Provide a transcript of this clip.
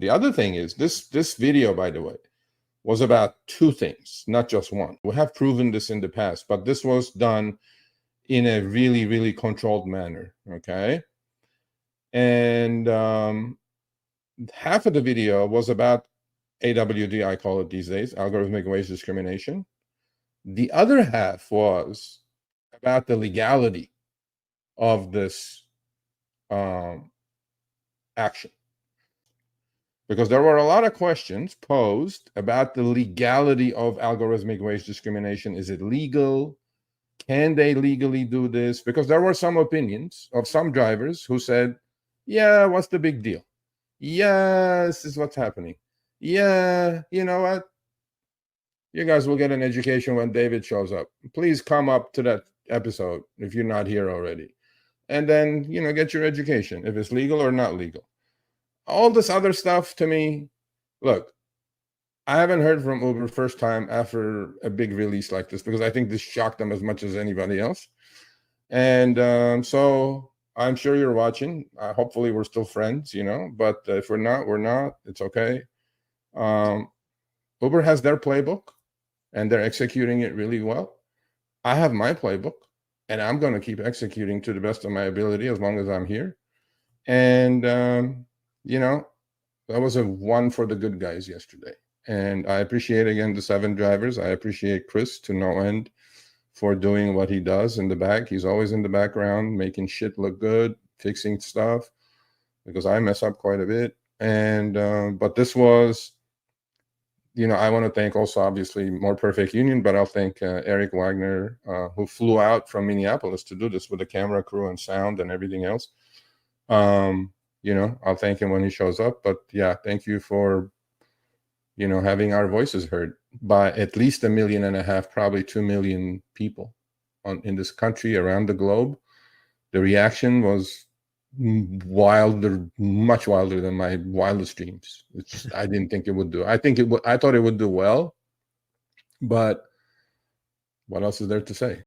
The other thing is this video, by the way, was about two things, not just one. We have proven this in the past, but this was done in a really, really controlled manner, okay? And half of the video was about AWD, I call it these days, algorithmic wage discrimination. The other half was about the legality of this action. Because there were a lot of questions posed about the legality of algorithmic wage discrimination. Is it legal? Can they legally do this? Because there were some opinions of some drivers who said, yeah, what's the big deal? Yeah, this is what's happening. Yeah, you know what? You guys will get an education when David shows up. Please come up to that episode if you're not here already. And then, get your education, if it's legal or not legal. All this other stuff, to me, look, I haven't heard from Uber first time after a big release like this, because I think this shocked them as much as anybody else. And so I'm sure you're watching. Hopefully we're still friends, but if we're not, it's okay. Uber has their playbook and they're executing it really well. I have my playbook and I'm going to keep executing to the best of my ability as long as I'm here. And, that was a one for the good guys yesterday. And I appreciate, again, the 7 drivers. I appreciate Chris to no end for doing what he does in the back. He's always in the background, making shit look good, fixing stuff, because I mess up quite a bit. And, but this was, I want to thank also, obviously, More Perfect Union, but I'll thank Eric Wagner, who flew out from Minneapolis to do this with the camera crew and sound and everything else. I'll thank him when he shows up. But yeah, thank you for, having our voices heard by at least 1.5 million, probably 2 million people in this country, around the globe. The reaction was much wilder than my wildest dreams. I didn't think it would do. I thought it would do well, but what else is there to say?